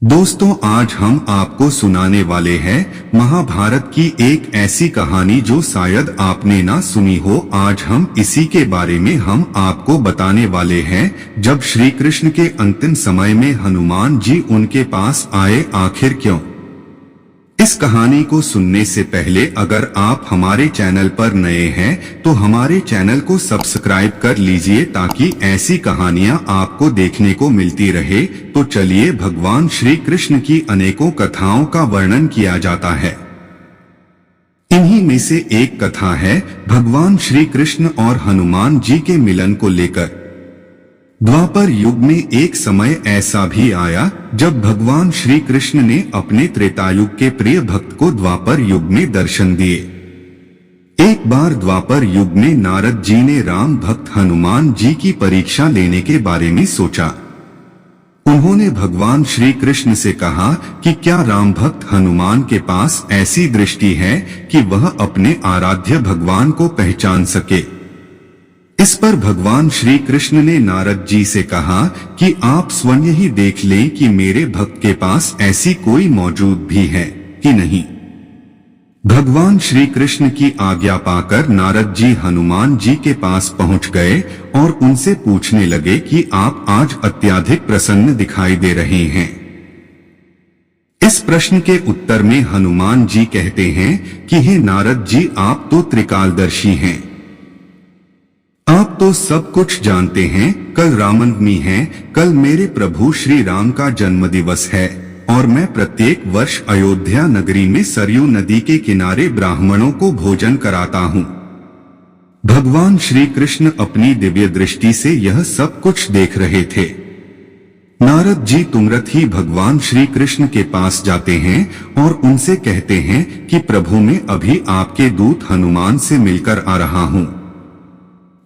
दोस्तों, आज हम आपको सुनाने वाले हैं महाभारत की एक ऐसी कहानी जो शायद आपने ना सुनी हो। आज हम इसी के बारे में हम आपको बताने वाले हैं। जब श्री कृष्ण के अंतिम समय में हनुमान जी उनके पास आए, आखिर क्यों? इस कहानी को सुनने से पहले अगर आप हमारे चैनल पर नए हैं तो हमारे चैनल को सब्सक्राइब कर लीजिए ताकि ऐसी कहानियां आपको देखने को मिलती रहे। तो चलिए, भगवान श्री कृष्ण की अनेकों कथाओं का वर्णन किया जाता है। इन्हीं में से एक कथा है भगवान श्री कृष्ण और हनुमान जी के मिलन को लेकर। द्वापर युग में एक समय ऐसा भी आया जब भगवान श्री कृष्ण ने अपने त्रेतायुग के प्रिय भक्त को द्वापर युग में दर्शन दिए। एक बार द्वापर युग में नारद जी ने राम भक्त हनुमान जी की परीक्षा लेने के बारे में सोचा। उन्होंने भगवान श्री कृष्ण से कहा कि क्या राम भक्त हनुमान के पास ऐसी दृष्टि है कि वह अपने आराध्य भगवान को पहचान सके। इस पर भगवान श्री कृष्ण ने नारद जी से कहा कि आप स्वयं ही देख लें कि मेरे भक्त के पास ऐसी कोई मौजूद भी है कि नहीं। भगवान श्री कृष्ण की आज्ञा पाकर नारद जी हनुमान जी के पास पहुंच गए और उनसे पूछने लगे कि आप आज अत्यधिक प्रसन्न दिखाई दे रहे हैं। इस प्रश्न के उत्तर में हनुमान जी कहते हैं कि हे नारद जी, आप तो त्रिकालदर्शी हैं। आप तो सब कुछ जानते हैं। कल रामनवमी है, कल मेरे प्रभु श्री राम का जन्म दिवस है और मैं प्रत्येक वर्ष अयोध्या नगरी में सरयू नदी के किनारे ब्राह्मणों को भोजन कराता हूँ। भगवान श्री कृष्ण अपनी दिव्य दृष्टि से यह सब कुछ देख रहे थे। नारद जी तुरंत ही भगवान श्री कृष्ण के पास जाते हैं और उनसे कहते हैं कि प्रभु, मैं अभी आपके दूत हनुमान से मिलकर आ रहा हूँ।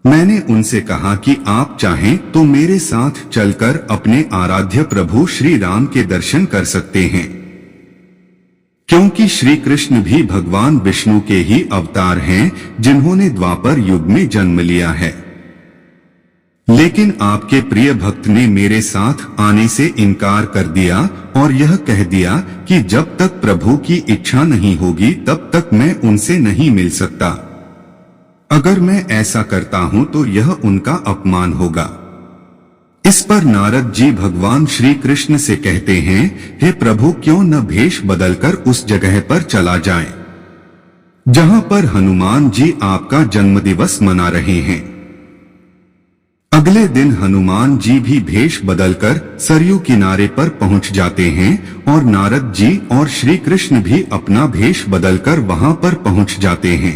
मैंने उनसे कहा कि आप चाहें तो मेरे साथ चलकर अपने आराध्य प्रभु श्री राम के दर्शन कर सकते हैं, क्योंकि श्री कृष्ण भी भगवान विष्णु के ही अवतार हैं जिन्होंने द्वापर युग में जन्म लिया है। लेकिन आपके प्रिय भक्त ने मेरे साथ आने से इनकार कर दिया और यह कह दिया कि जब तक प्रभु की इच्छा नहीं होगी तब तक मैं उनसे नहीं मिल सकता। अगर मैं ऐसा करता हूं तो यह उनका अपमान होगा। इस पर नारद जी भगवान श्री कृष्ण से कहते हैं, हे प्रभु, क्यों न भेष बदलकर उस जगह पर चला जाए जहां पर हनुमान जी आपका जन्मदिवस मना रहे हैं। अगले दिन हनुमान जी भी भेष बदलकर सरयू किनारे पर पहुंच जाते हैं और नारद जी और श्री कृष्ण भी अपना भेष बदलकर वहां पर पहुंच जाते हैं।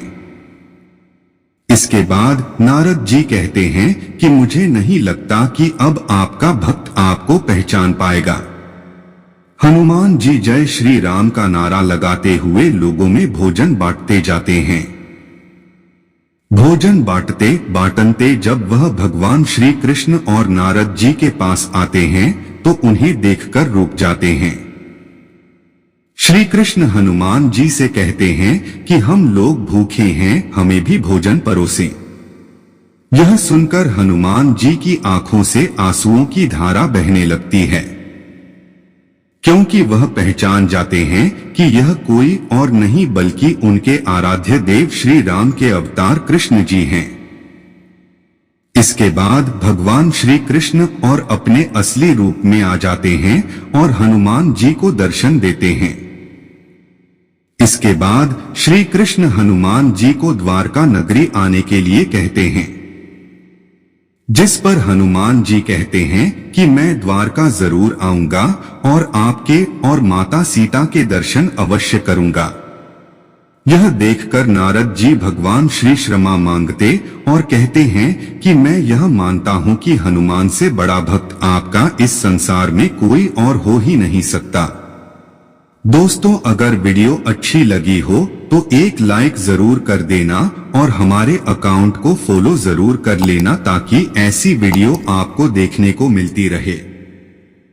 इसके बाद नारद जी कहते हैं कि मुझे नहीं लगता कि अब आपका भक्त आपको पहचान पाएगा। हनुमान जी जय श्री राम का नारा लगाते हुए लोगों में भोजन बांटते जाते हैं। भोजन बांटते बांटते जब वह भगवान श्री कृष्ण और नारद जी के पास आते हैं तो उन्हें देखकर रुक जाते हैं। श्री कृष्ण हनुमान जी से कहते हैं कि हम लोग भूखे हैं, हमें भी भोजन परोसें। यह सुनकर हनुमान जी की आंखों से आंसुओं की धारा बहने लगती है, क्योंकि वह पहचान जाते हैं कि यह कोई और नहीं बल्कि उनके आराध्य देव श्री राम के अवतार कृष्ण जी हैं। इसके बाद भगवान श्री कृष्ण और अपने असली रूप में आ जाते हैं और हनुमान जी को दर्शन देते हैं। इसके बाद श्री कृष्ण हनुमान जी को द्वारका नगरी आने के लिए कहते हैं, जिस पर हनुमान जी कहते हैं कि मैं द्वारका जरूर आऊंगा और आपके और माता सीता के दर्शन अवश्य करूंगा। यह देखकर नारद जी भगवान श्री क्षमा मांगते और कहते हैं कि मैं यह मानता हूं कि हनुमान से बड़ा भक्त आपका इस संसार में कोई और हो ही नहीं सकता। दोस्तों, अगर वीडियो अच्छी लगी हो तो एक लाइक जरूर कर देना और हमारे अकाउंट को फॉलो जरूर कर लेना ताकि ऐसी वीडियो आपको देखने को मिलती रहे।